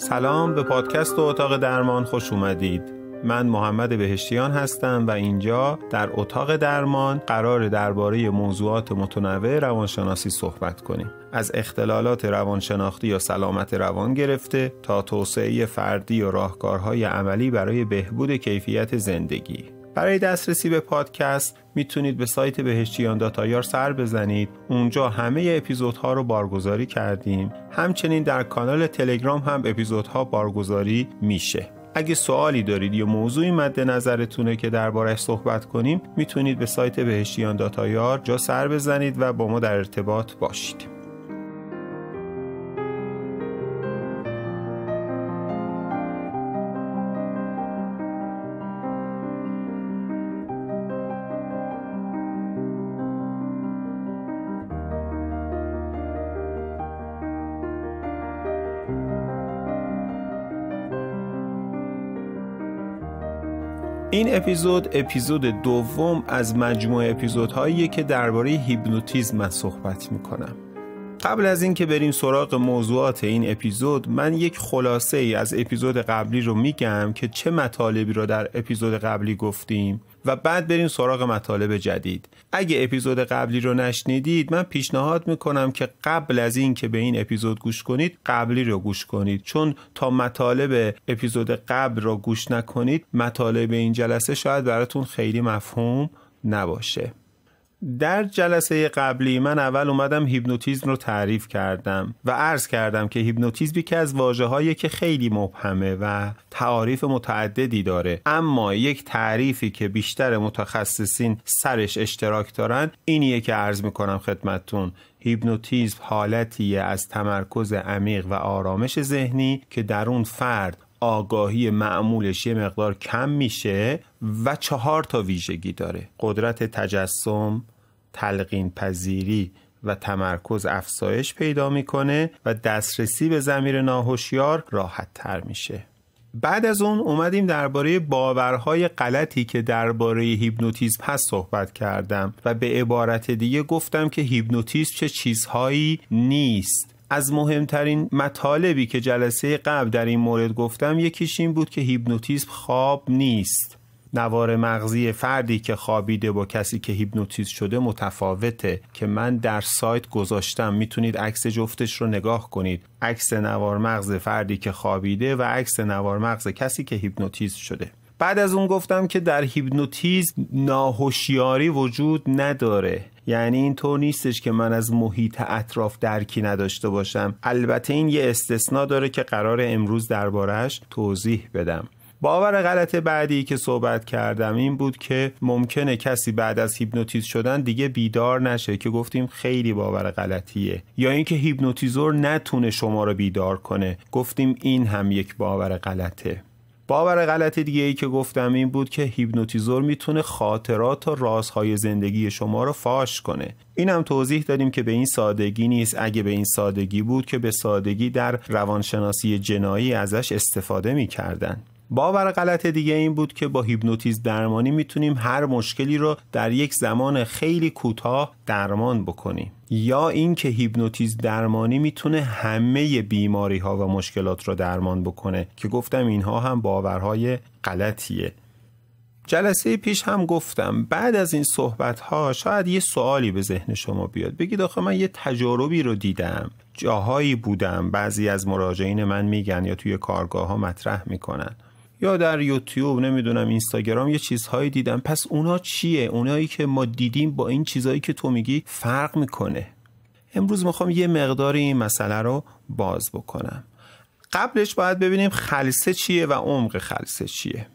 سلام، به پادکست اتاق درمان خوش اومدید. من محمد بهشتیان هستم و اینجا در اتاق درمان قراره درباره موضوعات متنوع روانشناسی صحبت کنیم. از اختلالات روانشناختی یا سلامت روان گرفته تا توسعه فردی و راهکارهای عملی برای بهبود کیفیت زندگی. برای دسترسی به پادکست میتونید به سایت beheshtiyan.ir سر بزنید. اونجا همه اپیزودها رو بارگذاری کردیم. همچنین در کانال تلگرام هم اپیزودها بارگذاری میشه. اگه سوالی دارید یا موضوعی مد نظرتونه که درباره‌اش صحبت کنیم، میتونید به سایت beheshtiyan.ir جا سر بزنید و با ما در ارتباط باشید. این اپیزود دوم از مجموعه اپیزودهاییه که درباره هیپنوتیزم من صحبت میکنم. قبل از این که بریم سراغ موضوعات این اپیزود، من یک خلاصه ای از اپیزود قبلی رو میگم که چه مطالبی رو در اپیزود قبلی گفتیم و بعد بریم سراغ مطالب جدید. اگه اپیزود قبلی رو نشنیدید، من پیشنهاد میکنم که قبل از این که به این اپیزود گوش کنید، قبلی رو گوش کنید، چون تا مطالب اپیزود قبل رو گوش نکنید، مطالب این جلسه شاید براتون خیلی مفهوم نباشه. در جلسه قبلی من اول اومدم هیپنوتیزم رو تعریف کردم و عرض کردم که هیپنوتیزم یکی از واژه‌هایی که خیلی مبهمه و تعاریف متعددی داره، اما یک تعریفی که بیشتر متخصصین سرش اشتراک دارن اینیه که عرض میکنم خدمتتون. هیپنوتیزم حالتیه از تمرکز عمیق و آرامش ذهنی که در اون فرد آگاهی معمولش یه مقدار کم میشه و 4 ویژگی داره: قدرت تجسم، تلقین پذیری و تمرکز افزایش پیدا میکنه و دسترسی به ضمیر ناهوشیار راحت تر میشه. بعد از اون اومدیم درباره باورهای غلطی که درباره هیپنوتیزم هست صحبت کردم و به عبارت دیگه گفتم که هیپنوتیزم چه چیزهایی نیست. از مهمترین مطالبی که جلسه قبل در این مورد گفتم یکیش این بود که هیپنوتیزم خواب نیست. نوار مغزی فردی که خوابیده با کسی که هیپنوتیزم شده متفاوته که من در سایت گذاشتم، میتونید عکس جفتش رو نگاه کنید. عکس نوار مغز فردی که خوابیده و عکس نوار مغز کسی که هیپنوتیزم شده. بعد از اون گفتم که در هیپنوتیزم ناهوشیاری وجود نداره. یعنی اینطور نیستش که من از محیط اطراف درکی نداشته باشم. البته این یه استثناء داره که قراره امروز درباره‌اش توضیح بدم. باور غلط بعدی که صحبت کردم این بود که ممکنه کسی بعد از هیپنوتیزم شدن دیگه بیدار نشه، که گفتیم خیلی باور غلطیه. یا اینکه هیپنوتیزور نتونه شما رو بیدار کنه، گفتیم این هم یک باور غلطه. باور غلط دیگه ای که گفتم این بود که هیپنوتیزور میتونه خاطرات و رازهای زندگی شما رو فاش کنه. اینم توضیح دادیم که به این سادگی نیست. اگه به این سادگی بود که به سادگی در روانشناسی جنایی ازش استفاده میکردن. باور غلط دیگه این بود که با هیپنوتیزم درمانی میتونیم هر مشکلی رو در یک زمان خیلی کوتاه درمان بکنیم، یا این که هیپنوتیزم درمانی میتونه همه بیماری ها و مشکلات رو درمان بکنه، که گفتم اینها هم باورهای غلطیه. جلسه پیش هم گفتم بعد از این صحبت ها شاید یه سوالی به ذهن شما بیاد، بگید آخه من یه تجاربی رو دیدم، جاهایی بودم، بعضی از مراجعین من میگن یا توی کارگاه ها مطرح میکنن یا در یوتیوب، نمیدونم اینستاگرام، یه چیزهایی دیدم. پس اونا چیه؟ اونایی که ما دیدیم با این چیزهایی که تو میگی فرق میکنه. امروز میخوام یه مقداری این مسئله رو باز بکنم. قبلش باید ببینیم خلسه چیه و عمق خلسه چیه.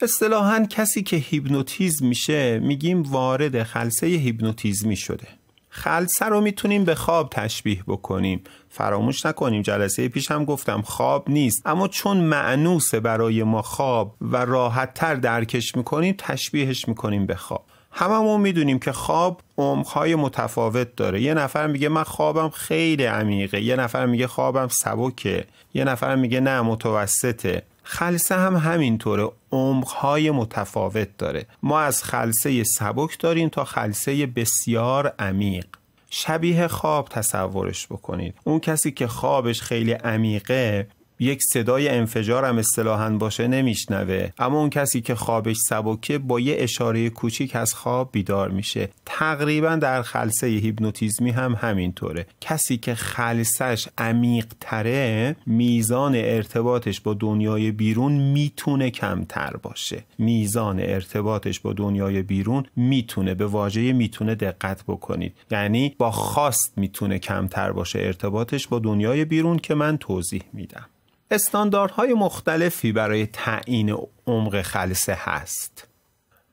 اصطلاحاً کسی که هیپنوتیزم میشه میگیم وارد خلسه هیپنوتیزمی شده. خلسه رو میتونیم به خواب تشبیه بکنیم. فراموش نکنیم جلسه پیش هم گفتم خواب نیست، اما چون مأنوسه برای ما خواب و راحت تر درکش میکنیم تشبیهش میکنیم به خواب. هممون میدونیم که خواب عمق‌های متفاوت داره. یه نفر میگه من خوابم خیلی عمیقه، یه نفر میگه خوابم سبکه، یه نفر میگه نه متوسطه. خلسه هم همینطوره، عمق‌های متفاوت داره. ما از خلسه سبک داریم تا خلسه بسیار عمیق. شبیه خواب تصورش بکنید. اون کسی که خوابش خیلی عمیقه یک صدای انفجار هم اصطلاحاً باشه نمیشنوه، اما اون کسی که خوابش سبکه با یه اشاره کوچیک از خواب بیدار میشه. تقریبا در خلسه هیپنوتیزمی هم همینطوره. کسی که خلسش عمیق تره میزان ارتباطش با دنیای بیرون میتونه کمتر باشه. میزان ارتباطش با دنیای بیرون میتونه، به واژه میتونه دقت بکنید، یعنی با خواست میتونه کمتر باشه ارتباطش با دنیای بیرون که من توضیح میدم. استانداردهای مختلفی برای تعیین عمق خلسه هست.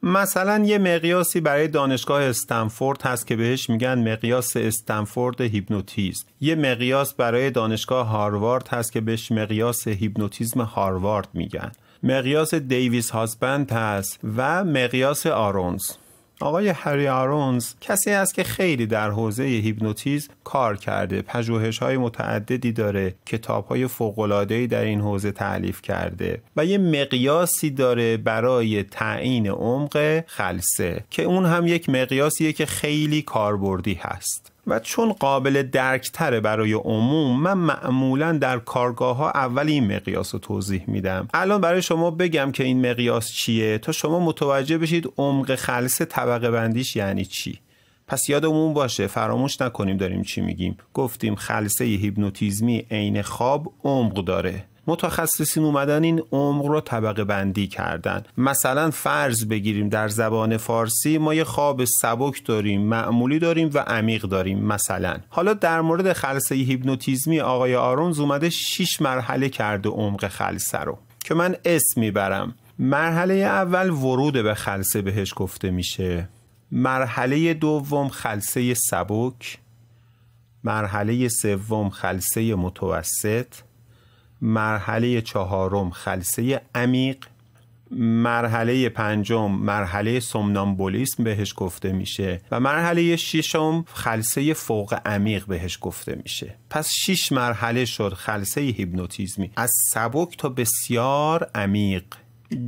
مثلا یه مقیاسی برای دانشگاه استنفورد هست که بهش میگن مقیاس استنفورد هیپنوتیزم. یه مقیاس برای دانشگاه هاروارد هست که بهش مقیاس هیپنوتیزم هاروارد میگن. مقیاس دیویس هازبند هست و مقیاس آرونز. آقای هری آرونز کسی است که خیلی در حوزه هیپنوتیزم کار کرده، پژوهش‌های متعددی داره، کتاب‌های فوق‌العاده‌ای در این حوزه تألیف کرده و یه مقیاسی داره برای تعیین عمق خلسه که اون هم یک مقیاسیه که خیلی کاربردی هست و چون قابل درک‌تره برای عموم، من معمولاً در کارگاه‌ها اول این مقیاس رو توضیح میدم. الان برای شما بگم که این مقیاس چیه تا شما متوجه بشید عمق خلسه طبقه بندیش یعنی چی. پس یادمون باشه، فراموش نکنیم داریم چی میگیم. گفتیم خلسه هیپنوتیزمی عین خواب عمق داره. متخصصین اومدن این عمق رو طبقه بندی کردن. مثلا فرض بگیریم در زبان فارسی ما یه خواب سبک داریم، معمولی داریم و عمیق داریم مثلا. حالا در مورد خلسه هیپنوتیزمی آقای آرونز اومده 6 مرحله کرده عمق خلسه رو که من اسم میبرم. مرحله اول ورود به خلسه بهش گفته میشه. مرحله دوم خلسه سبک. مرحله سوم خلسه متوسط. مرحله چهارم خلسه عمیق. مرحله پنجم مرحله سومنامبولیسم بهش گفته میشه و مرحله ششم خلسه فوق عمیق بهش گفته میشه. پس 6 مرحله شد خلسه هیپنوتیزمی، از سبک تا بسیار عمیق.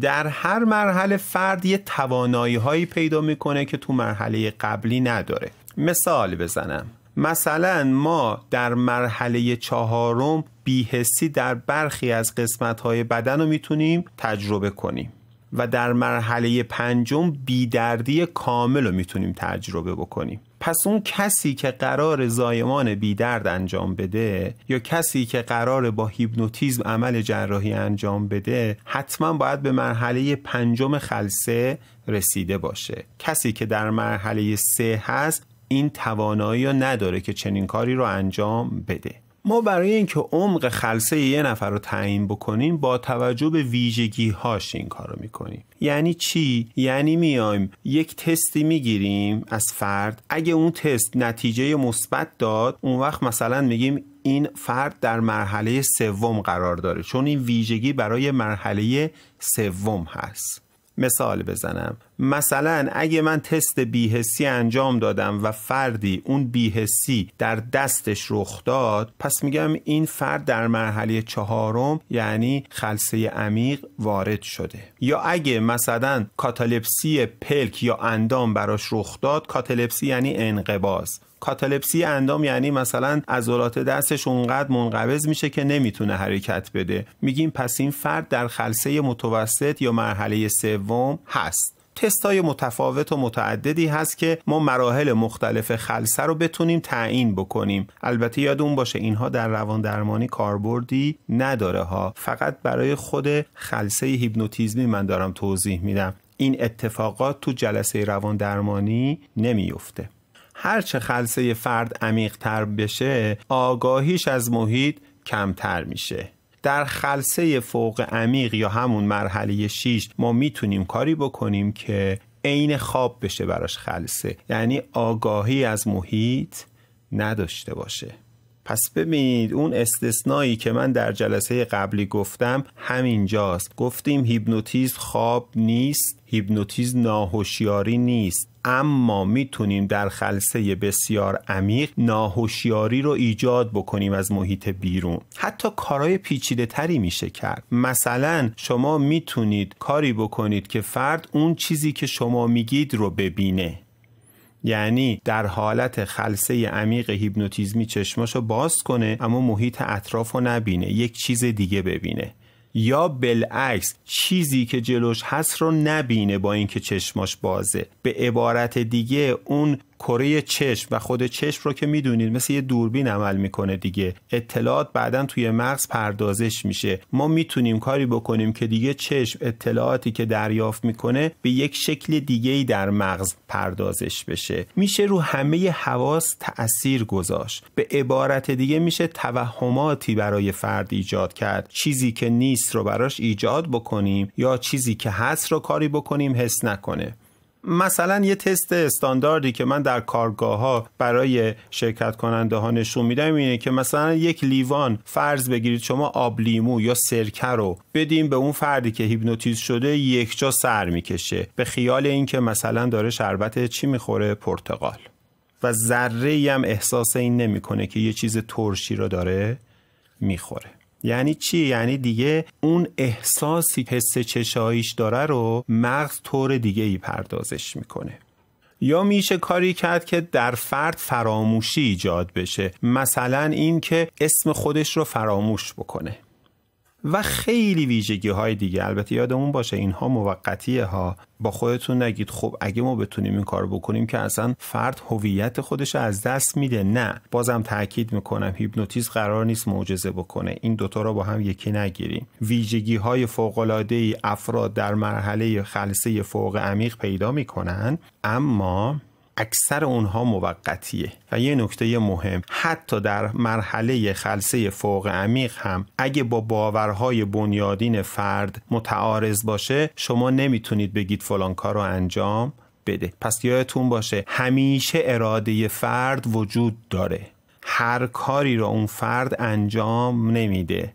در هر مرحله فرد یه توانایی هایی پیدا میکنه که تو مرحله قبلی نداره. مثال بزنم، مثلا ما در مرحله چهارم بی‌حسی در برخی از قسمت‌های بدن رو میتونیم تجربه کنیم و در مرحله پنجم بی‌دردی کامل رو میتونیم تجربه بکنیم. پس اون کسی که قرار زایمان بی‌درد انجام بده یا کسی که قرار با هیپنوتیزم عمل جراحی انجام بده حتما باید به مرحله پنجم خلسه رسیده باشه. کسی که در مرحله 3 هست این توانایی رو نداره که چنین کاری رو انجام بده. ما برای اینکه عمق خلسه یه نفر رو تعیین بکنیم با توجه به ویژگی‌هاش این کارو میکنیم. یعنی چی؟ یعنی میایم یک تستی میگیریم از فرد، اگه اون تست نتیجه مثبت داد اون وقت مثلا میگیم این فرد در مرحله 3 قرار داره چون این ویژگی برای مرحله 3 هست. مثال بزنم، مثلا اگه من تست بی‌حسی انجام دادم و فردی اون بی‌حسی در دستش رخ داد، پس میگم این فرد در مرحله 4 یعنی خلسه عمیق وارد شده. یا اگه مثلا کاتالپسی پلک یا اندام براش رخ داد، کاتالپسی یعنی انقباض. کاتالپسی اندام یعنی مثلا عضلات دستش اونقدر منقبض میشه که نمیتونه حرکت بده، میگیم پس این فرد در خلسه متوسط یا مرحله 3 هست. تستای متفاوت و متعددی هست که ما مراحل مختلف خلسه رو بتونیم تعیین بکنیم. البته یادمون باشه اینها در روان درمانی کاربردی نداره ها، فقط برای خود خلسه هیپنوتیزمی من دارم توضیح میدم. این اتفاقات تو جلسه روان درمانی نمیفته. هرچه خلسه فرد عمیق تر بشه آگاهیش از محیط کمتر میشه. در خلسه فوق عمیق یا همون مرحله 6 ما میتونیم کاری بکنیم که عین خواب بشه براش خلسه، یعنی آگاهی از محیط نداشته باشه. پس ببینید اون استثنایی که من در جلسه قبلی گفتم همینجاست. گفتیم هیپنوتیزم خواب نیست، هیپنوتیزم ناهوشیاری نیست، اما میتونیم در خلسه بسیار عمیق ناهوشیاری رو ایجاد بکنیم از محیط بیرون. حتی کارهای پیچیده تری میشه کرد. مثلا شما میتونید کاری بکنید که فرد اون چیزی که شما میگید رو ببینه. یعنی در حالت خلسه عمیق هیپنوتیزمی چشماشو باز کنه اما محیط اطرافو نبینه، یک چیز دیگه ببینه، یا بالعکس چیزی که جلوش هست رو نبینه با اینکه چشماش بازه. به عبارت دیگه اون کره چشم و خود چشم رو که میدونید مثل یه دوربین عمل میکنه دیگه، اطلاعات بعداً توی مغز پردازش میشه. ما میتونیم کاری بکنیم که دیگه چشم اطلاعاتی که دریافت میکنه به یک شکل دیگه‌ای در مغز پردازش بشه. میشه رو همه حواس تأثیر گذاشت. به عبارت دیگه میشه توهماتی برای فرد ایجاد کرد، چیزی که نیست رو براش ایجاد بکنیم یا چیزی که هست رو کاری بکنیم حس نکنه. مثلا یه تست استانداردی که من در کارگاه‌ها برای شرکت کننده ها نشون میدم اینه که مثلا یک لیوان فرض بگیرید شما آب لیمو یا سرکه رو بدیم به اون فردی که هیپنوتیزم شده، یک جا سر میکشه به خیال اینکه مثلا داره شربت چی میخوره؟ پرتقال، و ذره‌ای هم احساس این نمیکنه که یه چیز ترشی رو داره میخوره. یعنی چی؟ یعنی دیگه اون احساسی حس چشاییش داره رو مغز طور دیگه ای پردازش میکنه. یا میشه کاری کرد که در فرد فراموشی ایجاد بشه، مثلا این که اسم خودش رو فراموش بکنه و خیلی ویژگی های دیگه. البته یادمون باشه اینها موقتیه ها، با خودتون نگید خب اگه ما بتونیم این کار بکنیم که اصلا فرد هویت خودش از دست میده. نه، بازم تاکید میکنم هیپنوتیزم قرار نیست معجزه بکنه، این دوتا رو با هم یکی نگیریم. ویژگی های فوق العاده ای افراد در مرحله خلسه فوق عمیق پیدا میکنن، اما اکثر اونها موقتیه. و یه نکته مهم، حتی در مرحله خلسه فوق عمیق هم اگه با باورهای بنیادین فرد متعارض باشه، شما نمیتونید بگید فلان کار رو انجام بده. پس یادتون باشه همیشه اراده فرد وجود داره، هر کاری رو اون فرد انجام نمیده.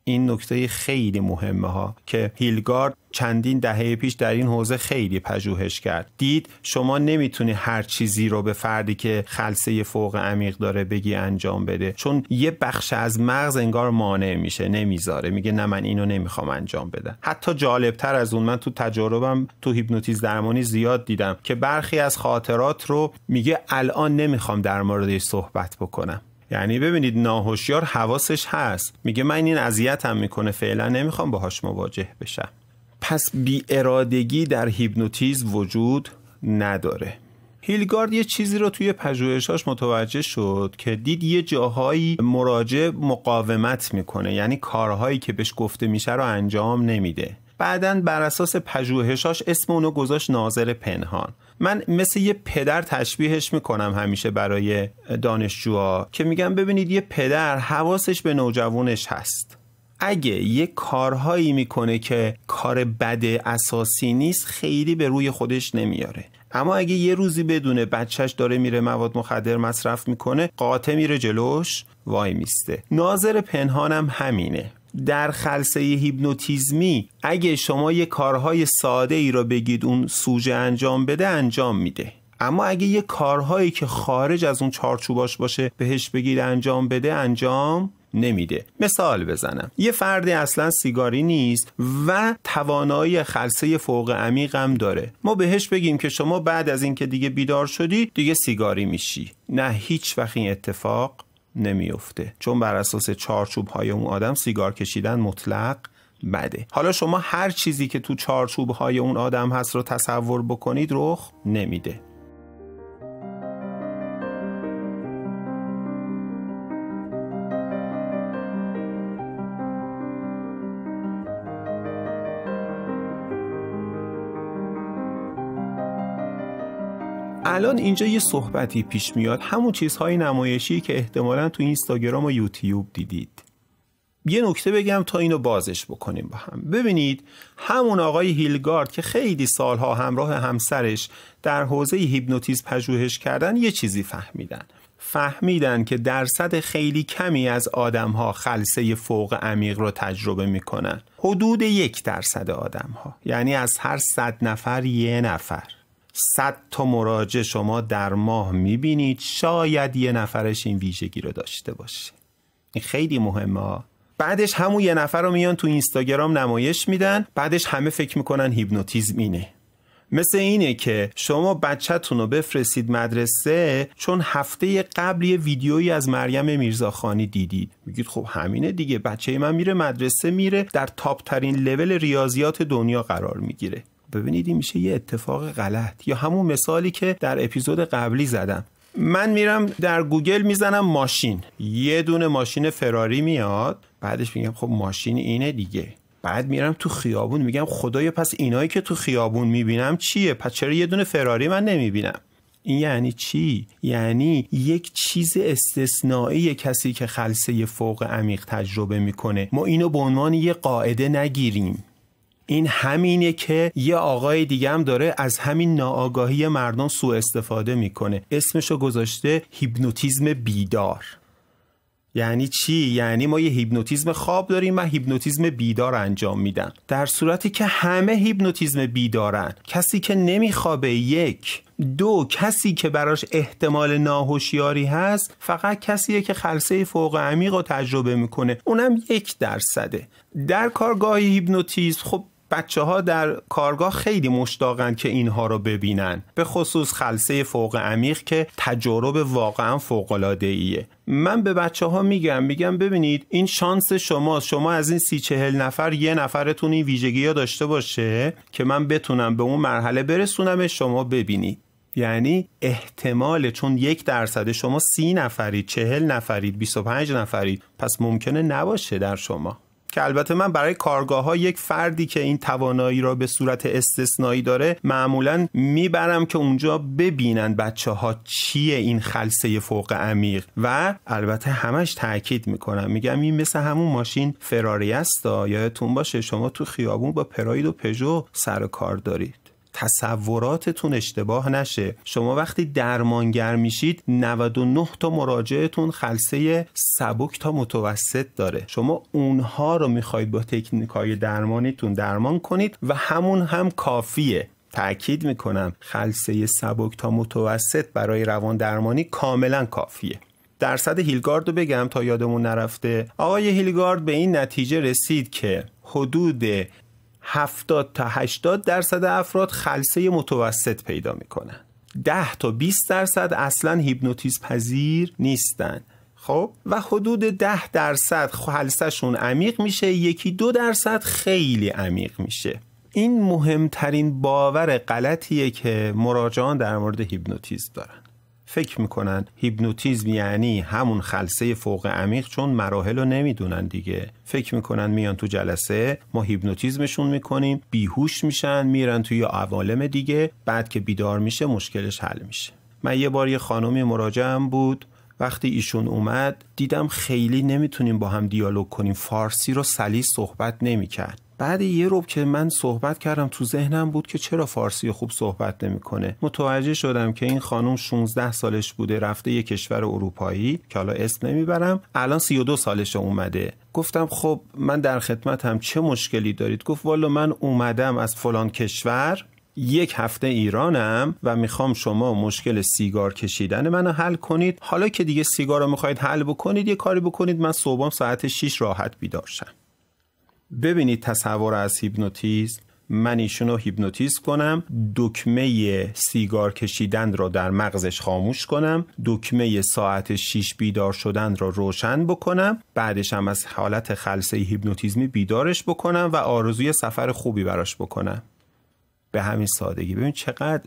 این نکته خیلی مهمه ها که هیلگارد چندین دهه پیش در این حوزه خیلی پژوهش کرد. دید شما نمیتونی هر چیزی رو به فردی که خلسه فوق عمیق داره بگی انجام بده، چون یه بخش از مغز انگار مانع میشه، نمیذاره، میگه نه من اینو نمیخوام انجام بدم. حتی جالبتر از اون، من تو تجاربم تو هیپنوتیزم درمانی زیاد دیدم که برخی از خاطرات رو میگه الان نمیخوام در موردش صحبت بکنم. یعنی ببینید ناهوشیار حواسش هست، میگه من این اذیتم میکنه، فعلا نمیخوام باهاش مواجه بشم. پس بی ارادگی در هیپنوتیزم وجود نداره. هیلگارد یه چیزی رو توی پژوهشاش متوجه شد که دید یه جاهایی مراجع مقاومت میکنه، یعنی کارهایی که بهش گفته میشه رو انجام نمیده. بعدن بر اساس پژوهشاش اسم اونو گذاشت ناظر پنهان. من مثل یه پدر تشبیهش میکنم همیشه برای دانشجوها که میگم ببینید یه پدر حواسش به نوجوانش هست. اگه یه کارهایی میکنه که کار بد اساسی نیست، خیلی به روی خودش نمیاره. اما اگه یه روزی بدونه بچهش داره میره مواد مخدر مصرف میکنه، قاطع میره جلوش وای میسته. ناظر پنهانم همینه. در خلسه هیپنوتیزمی اگه شما یه کارهای ساده ای رو بگید اون سوژه انجام بده، انجام میده. اما اگه یه کارهایی که خارج از اون چارچوباش باشه بهش بگید انجام بده، انجام نمیده. مثال بزنم، یه فردی اصلا سیگاری نیست و توانایی خلسه فوق عمیق هم داره. ما بهش بگیم که شما بعد از این که دیگه بیدار شدی دیگه سیگاری میشی، نه، هیچ وقت این اتفاق نمیفته، چون بر اساس چارچوب های اون آدم سیگار کشیدن مطلق بده. حالا شما هر چیزی که تو چارچوب های اون آدم هست رو تصور بکنید، رخ نمیده. الان اینجا یه صحبتی پیش میاد، همون چیزهای نمایشی که احتمالاً تو اینستاگرام و یوتیوب دیدید. یه نکته بگم تا اینو بازش بکنیم با هم. ببینید همون آقای هیلگارد که خیلی سالها همراه همسرش در حوزه هیپنوتیزم پژوهش کردن، یه چیزی فهمیدن که درصد خیلی کمی از آدم‌ها خلسه فوق عمیق رو تجربه میکنن. حدود 1% آدم‌ها، یعنی از هر 100 نفر 1 نفر. 100 تا مراجع شما در ماه میبینید، شاید 1 نفرش این ویژگی رو داشته باشه. این خیلی مهمه. بعدش همون 1 نفر رو میان تو اینستاگرام نمایش میدن، بعدش همه فکر میکنن هیپنوتیزم اینه. مثل اینه که شما بچه‌تون رو بفرستید مدرسه چون هفته قبل یه ویدیویی از مریم میرزاخانی دیدید، میگید خب همینه دیگه، بچه من میره مدرسه، میره در تاپ ترین لول ریاضیات دنیا قرار میگیره. ببینید این میشه یه اتفاق غلط. یا همون مثالی که در اپیزود قبلی زدم، من میرم در گوگل میزنم ماشین، یه دونه ماشین فراری میاد، بعدش میگم خب ماشین اینه دیگه. بعد میرم تو خیابون میگم خدایا پس اینایی که تو خیابون میبینم چیه؟ پس چرا یه دونه فراری من نمیبینم؟ این یعنی چی؟ یعنی یک چیز استثنایی کسی که خلسه فوق عمیق تجربه میکنه ما اینو به عنوان یه قاعده نگیریم. این همینه که یه آقای دیگه هم داره از همین ناآگاهی مردم سوء استفاده میکنه، اسمشو گذاشته هیپنوتیزم بیدار. یعنی چی؟ یعنی ما یه هیپنوتیزم خواب داریم، من هیپنوتیزم بیدار انجام میدم، در صورتی که همه هیپنوتیزم بیدارن. کسی که نمیخوابه 1، 2 کسی که براش احتمال ناهوشیاری هست فقط کسیه که خلسه فوق عمیق رو تجربه میکنه، اونم 1%. در کارگاه هیپنوتیزم خب بچه ها در کارگاه خیلی مشتاقن که اینها رو ببینن، به خصوص خلسه فوق عمیق که تجربه واقعا فوق‌العاده‌ایه. من به بچه ها میگم ببینید این شانس شماست، شما از این 30-40 نفر یه نفرتون این ویژگی ها داشته باشه که من بتونم به اون مرحله برسونم شما ببینید. یعنی احتمال، چون 1% شما 30 نفرید، 40 نفرید، 25 نفرید، پس ممکنه نباشه در شما. که البته من برای کارگاه ها یک فردی که این توانایی را به صورت استثنایی داره معمولاً میبرم که اونجا ببینن بچه ها چیه این خلسه فوق عمیق، و البته همش تاکید میکنم میگم این مثل همون ماشین فراری است، یادتون باشه شما تو خیابون با پراید و پژو سر کار دارید. تصوراتتون اشتباه نشه. شما وقتی درمانگر میشید 99 تا مراجعتون خلسه سبک تا متوسط داره. شما اونها رو میخواید با تکنیکای درمانیتون درمان کنید و همون هم کافیه. تأکید میکنم خلسه سبک تا متوسط برای روان درمانی کاملا کافیه. درصد هیلگارد رو بگم تا یادمون نرفته. آقای هیلگارد به این نتیجه رسید که حدود 70 تا 80% افراد خلسه متوسط پیدا میکنن. 10 تا 20% اصلا هیپنوتیزم پذیر نیستن. خب و حدود 10% خلسه‌شون عمیق میشه، 1-2% خیلی عمیق میشه. این مهمترین باور غلطیه که مراجعان در مورد هیپنوتیزم دارن. فکر میکنن هیپنوتیزم یعنی همون خلسه فوق عمیق، چون مراحل رو نمیدونن دیگه. فکر میکنن میان تو جلسه ما هیپنوتیزمشون میکنیم، بیهوش میشن، میرن توی عوالم دیگه، بعد که بیدار میشه مشکلش حل میشه. من یه بار یه خانومی مراجعم بود، وقتی ایشون اومد دیدم خیلی نمیتونیم با هم دیالوگ کنیم، فارسی رو سلیس صحبت نمیکرد. بعد یه روب که من صحبت کردم تو ذهنم بود که چرا فارسی خوب صحبت نمیکنه. متوجه شدم که این خانم 16 سالش بوده، رفته یه کشور اروپایی که حالا اسم نمیبرم، الان 32 سالش اومده. گفتم خب من در خدمتم، چه مشکلی دارید؟ گفت والا من اومدم از فلان کشور، 1 هفته ایرانم و میخوام شما مشکل سیگار کشیدن منو حل کنید. حالا که دیگه سیگار رو میخواید حل بکنید یه کاری بکنید من صبحم ساعت 6 راحت بیدار شم. ببینید تصور از هیپنوتیزم، من ایشونو هیپنوتیزم کنم، دکمه سیگار کشیدن رو در مغزش خاموش کنم، دکمه ساعت 6 بیدار شدن رو روشن بکنم، بعدش هم از حالت خلسه هیپنوتیزمی بیدارش بکنم و آرزوی سفر خوبی براش بکنم. به همین سادگی. ببین چقدر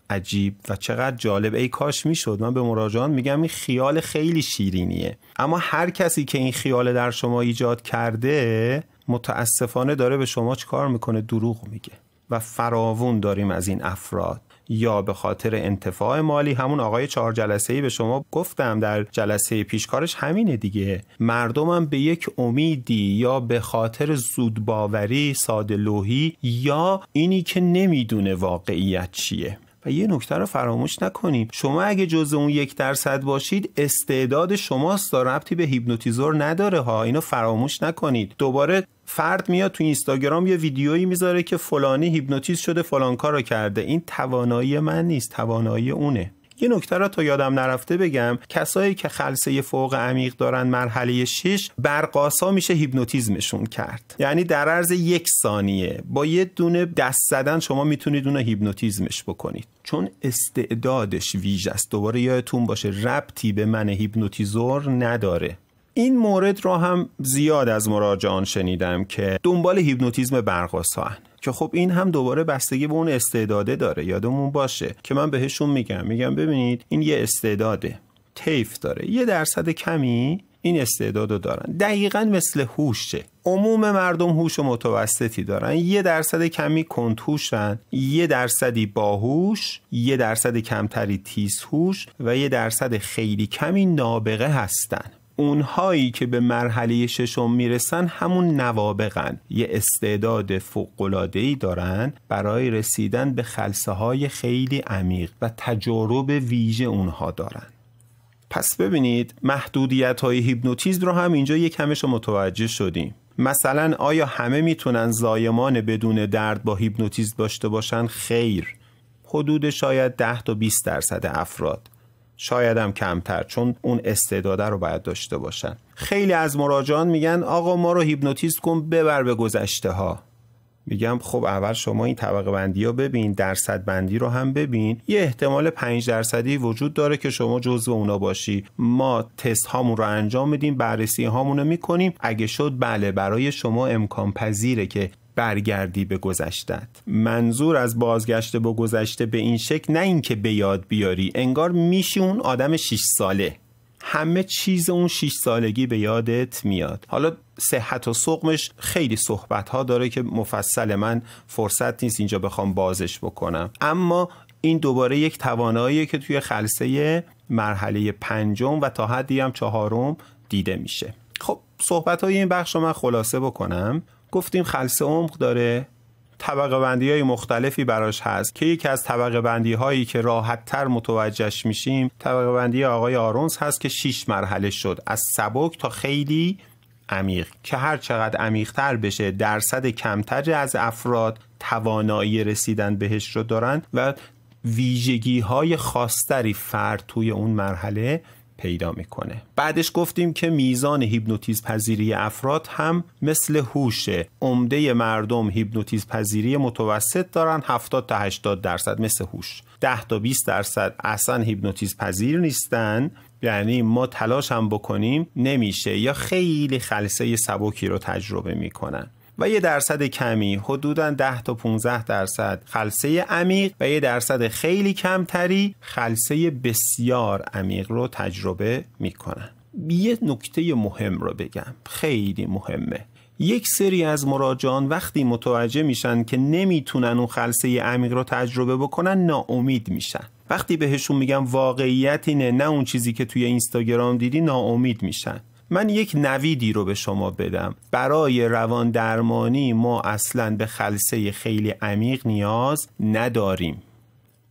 عجیب و چقدر جالب. ای کاش میشد. من به مراجعان میگم این خیال خیلی شیرینیه، اما هر کسی که این خیال در شما ایجاد کرده متاسفانه داره به شما چیکار میکنه؟ دروغ میگه. و فراوون داریم از این افراد، یا به خاطر انتفاع مالی. همون آقای 4 جلسه‌ای به شما گفتم در جلسه پیشکارش همینه دیگه. مردمم به یک امیدی، یا به خاطر زودباوری، ساده لوحی، یا اینی که نمیدونه واقعیت چیه. و یه نکته رو فراموش نکنیم، شما اگه جزء اون 1% باشید استعداد شماست، ربطی به هیپنوتیزور نداره ها. اینو فراموش نکنید. دوباره فرد میاد تو اینستاگرام یه ویدیویی میذاره که فلانی هیپنوتیزم شده فلان کارو کرده. این توانایی من نیست، توانایی اونه. یه نکته را تا یادم نرفته بگم، کسایی که خلسه فوق عمیق دارن مرحله 6 برقاسا میشه هیپنوتیزمشون کرد. یعنی در عرض 1 ثانیه با یه دونه دست زدن شما میتونید اونو هیپنوتیزمش بکنید، چون استعدادش ویژه است. دوباره یادتون باشه ربطی به من هیپنوتیزور نداره. این مورد را هم زیاد از مراجعان شنیدم که دنبال هیپنوتیزم برقاسا، که خب این هم دوباره بستگی به اون استعداده داره. یادمون باشه که من بهشون میگم ببینید این یه استعداده، طیف داره، 1% کمی این استعدادو دارن. دقیقاً مثل هوشه. عموم مردم هوش متوسطی دارن، 1% کمی کندهوشن، 1% باهوش، 1% کمتری تیزهوش و 1% خیلی کمی نابغه هستن. اونهایی که به مرحله 6 میرسن همون نوابغن، یه استعداد فوق‌العاده‌ای دارن برای رسیدن به خلسه های خیلی عمیق و تجارب ویژه اونها دارن. پس ببینید محدودیت های هیپنوتیزم رو هم اینجا یک کمش متوجه شدیم. مثلا آیا همه میتونن زایمان بدون درد با هیپنوتیزم داشته باشن؟ خیر، حدود شاید 10 تا 20% افراد، شاید هم کمتر، چون اون استعداده رو باید داشته باشن. خیلی از مراجعان میگن آقا ما رو هیپنوتیزم کن ببر به گذشته ها. میگم خب اول شما این طبقه بندی ها ببین، درصد بندی رو هم ببین. یه احتمال 5% وجود داره که شما جزو اونا باشی. ما تست هامون رو انجام میدیم، بررسی هامون رو میکنیم، اگه شد بله برای شما امکان پذیره که برگردی به گذشتت. منظور از بازگشت به گذشته به این شکل نه این که به یاد بیاری، انگار میشی اون آدم 6 ساله، همه چیز اون 6 سالگی به یادت میاد. حالا صحت و سقمش خیلی صحبت ها داره که مفصل من فرصت نیست اینجا بخوام بازش بکنم، اما این دوباره یک تواناییه که توی خلسه مرحله 5 و تا حدی هم 4 دیده میشه. خب صحبت های این بخش رو من خلاصه بکنم. گفتیم خلسه عمق داره، طبقه بندی های مختلفی براش هست که یکی از طبقه بندی هایی که راحت تر متوجهش میشیم طبقه بندی آقای آرونز هست که 6 مرحله شد، از سبک تا خیلی عمیق، که هر چقدر عمیق تر بشه درصد کمتری از افراد توانایی رسیدن بهش رو دارن و ویژگی های خاصتری فرد توی اون مرحله پیدا میکنه. بعدش گفتیم که میزان هیپنوتیزم پذیری افراد هم مثل هوشه. عمده مردم هیپنوتیزم پذیری متوسط دارن، 70 تا 80% مثل هوش. 10 تا 20% اصلا هیپنوتیزم پذیر نیستن، یعنی ما تلاش هم بکنیم نمیشه یا خیلی خلسه سبکی رو تجربه میکنن. و 1% کمی حدوداً 10 تا 15% خلسه عمیق و 1% خیلی کمتری خلسه بسیار عمیق رو تجربه میکنن. یه نکته مهم رو بگم، خیلی مهمه. یک سری از مراجعان وقتی متوجه میشن که نمیتونن اون خلسه عمیق رو تجربه بکنن ناامید میشن. وقتی بهشون میگم واقعیت اینه نه اون چیزی که توی اینستاگرام دیدی، ناامید میشن. من یک نویدی رو به شما بدم. برای روان درمانی ما اصلاً به خلسه خیلی عمیق نیاز نداریم.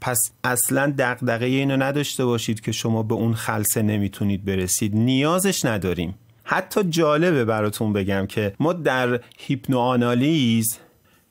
پس اصلاً دغدغه اینو نداشته باشید که شما به اون خلسه نمیتونید برسید، نیازش نداریم. حتی جالبه براتون بگم که ما در هیپنوآنالیز،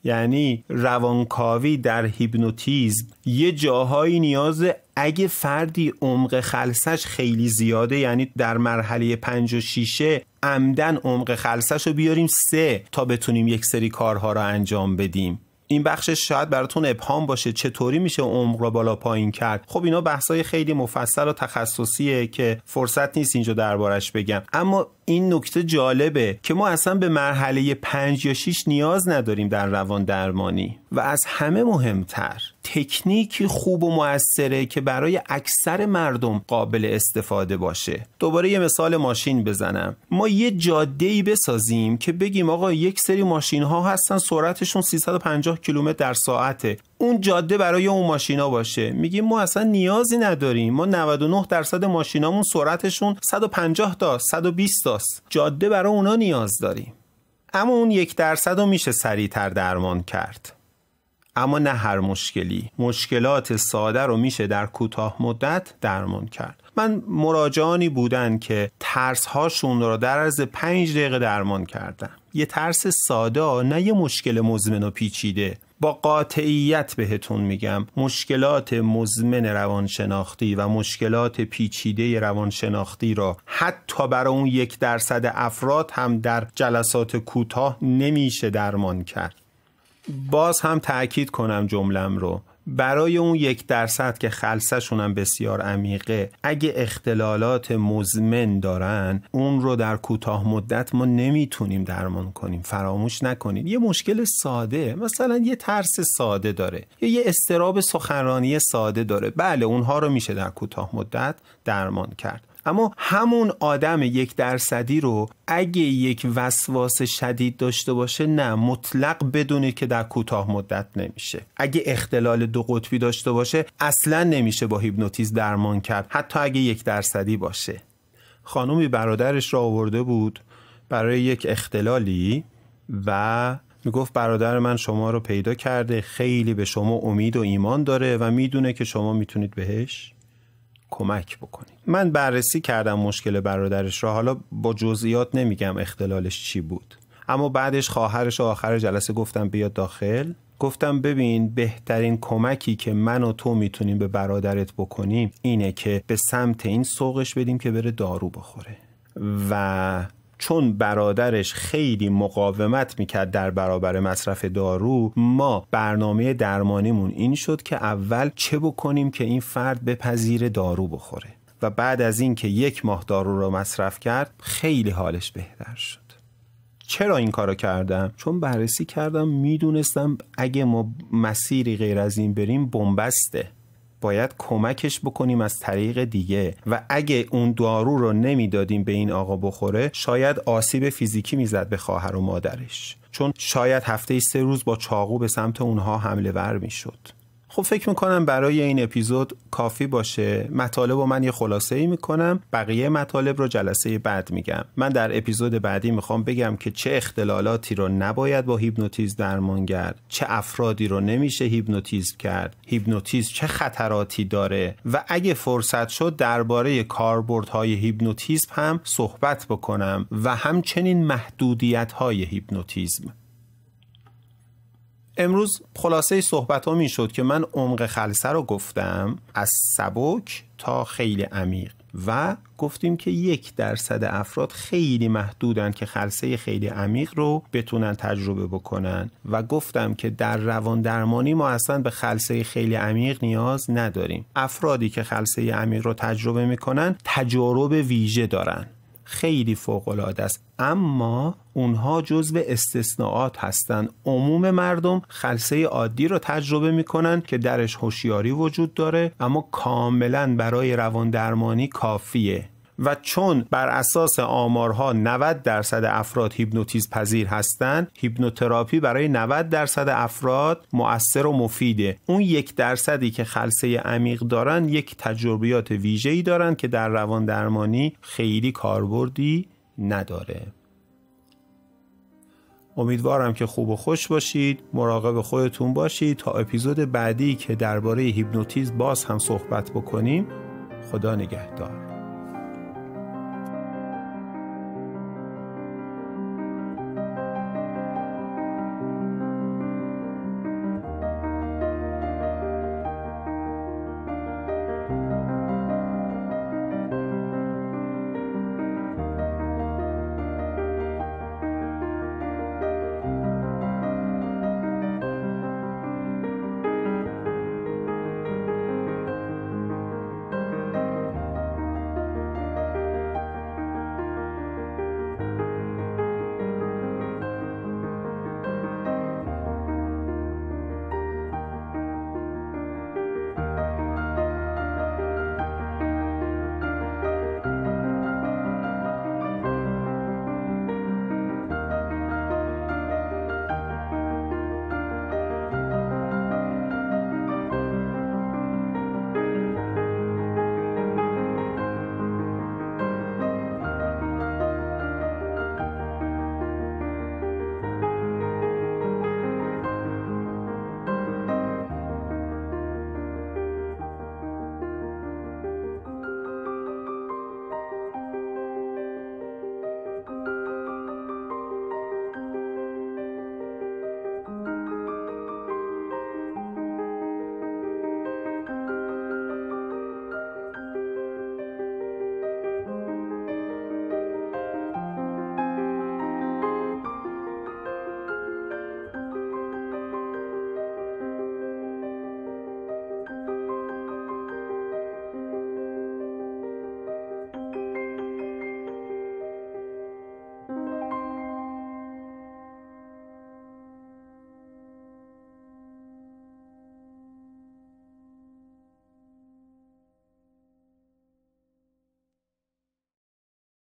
یعنی روانکاوی در هیپنوتیزم، یه جاهایی نیاز اگه فردی عمق خلسش خیلی زیاده، یعنی در مرحله 5 و 6 عمدن عمق خلسش رو بیاریم 3 تا بتونیم یک سری کارها رو انجام بدیم. این بخشش شاید براتون ابهام باشه، چطوری میشه عمق رو بالا پایین کرد. خب اینا بحثای خیلی مفصل و تخصصیه که فرصت نیست اینجا دربارش بگم، اما این نکته جالبه که ما اصلا به مرحله 5 یا 6 نیاز نداریم در روان درمانی. و از همه مهمتر تکنیکی خوب و مؤثره که برای اکثر مردم قابل استفاده باشه. دوباره یه مثال ماشین بزنم. ما یه جاده‌ای بسازیم که بگیم آقا یک سری ماشین‌ها هستن سرعتشون 350 کیلومتر در ساعته، اون جاده برای اون ماشینا باشه. میگیم ما اصلا نیازی نداریم، ما 99% ماشینامون سرعتشون 150 تا 120 تاست، جاده برای اونا نیاز داریم. اما اون 1% رو میشه سریعتر درمان کرد. اما نه هر مشکلی، مشکلات ساده رو میشه در کوتاه مدت درمان کرد. من مراجعانی بودن که ترس هاشون رو در عرض 5 دقیقه درمان کردم. یه ترس ساده، نه یه مشکل مزمن و پیچیده. با قاطعیت بهتون میگم مشکلات مزمن روانشناختی و مشکلات پیچیده روانشناختی را حتی برای اون 1% افراد هم در جلسات کوتاه نمیشه درمان کرد. باز هم تأکید کنم جملم رو، برای اون 1% که خلسه‌شون هم بسیار عمیقه، اگه اختلالات مزمن دارن اون رو در کوتاه مدت ما نمیتونیم درمان کنیم. فراموش نکنید یه مشکل ساده، مثلا یه ترس ساده داره یا یه اضطراب سخنرانی ساده داره، بله اونها رو میشه در کوتاه مدت درمان کرد. اما همون آدم 1% رو اگه یک وسواس شدید داشته باشه، نه، مطلق بدونید که در کوتاه مدت نمیشه. اگه اختلال 2 قطبی داشته باشه اصلا نمیشه با هیپنوتیزم درمان کرد، حتی اگه 1% باشه. خانومی برادرش را آورده بود برای یک اختلالی و میگفت برادر من شما رو پیدا کرده، خیلی به شما امید و ایمان داره و میدونه که شما میتونید بهش کمک بکنید. من بررسی کردم مشکل برادرش را، حالا با جزئیات نمیگم اختلالش چی بود، اما بعدش خواهرش آخر جلسه گفتم بیاد داخل، گفتم ببین بهترین کمکی که من و تو میتونیم به برادرت بکنیم اینه که به سمت این سوقش بدیم که بره دارو بخوره. و چون برادرش خیلی مقاومت میکرد در برابر مصرف دارو، ما برنامه درمانیمون این شد که اول چه بکنیم که این فرد بپذیره دارو بخوره و بعد از این که 1 ماه دارو رو مصرف کرد خیلی حالش بهتر شد. چرا این کارو کردم؟ چون بررسی کردم، میدونستم اگه ما مسیری غیر از این بریم بن‌بسته، باید کمکش بکنیم از طریق دیگه و اگه اون دارو رو نمیدادیم به این آقا بخوره شاید آسیب فیزیکی میزد به خواهر و مادرش، چون شاید هفته 3 روز با چاقو به سمت اونها حمله ور میشد. خب فکر میکنم برای این اپیزود کافی باشه. مطالب رو من یه خلاصه‌ای میکنم، بقیه مطالب رو جلسه بعد میگم. من در اپیزود بعدی میخوام بگم که چه اختلالاتی رو نباید با هیپنوتیزم درمان کرد، چه افرادی رو نمیشه هیپنوتیزم کرد، هیپنوتیزم چه خطراتی داره و اگه فرصت شد درباره کاربردهای هیپنوتیزم هم صحبت بکنم و همچنین محدودیت‌های هیپنوتیزم. امروز خلاصه صحبت ها می شد که من عمق خلسه رو گفتم، از سبک تا خیلی عمیق، و گفتیم که 1% افراد خیلی محدودن که خلسه خیلی عمیق رو بتونن تجربه بکنن و گفتم که در روان درمانی ما اصلا به خلسه خیلی عمیق نیاز نداریم. افرادی که خلسه عمیق رو تجربه میکنن تجارب ویژه دارن، خیلی فوق‌العاده است، اما اونها جزو استثناءات هستن. عموم مردم خلسه عادی رو تجربه میکنن که درش هوشیاری وجود داره اما کاملا برای روان درمانی کافیه. و چون بر اساس آمارها 90% افراد هیپنوتیزم پذیر هستن، هیپنوتراپی برای 90% افراد مؤثر و مفیده. اون 1% که خلسه عمیق دارن یک تجربیات ویژه‌ای دارن که در روان درمانی خیلی کاربردی نداره. امیدوارم که خوب و خوش باشید، مراقب خودتون باشید. تا اپیزود بعدی که درباره هیپنوتیزم باز هم صحبت بکنیم، خدا نگهدار.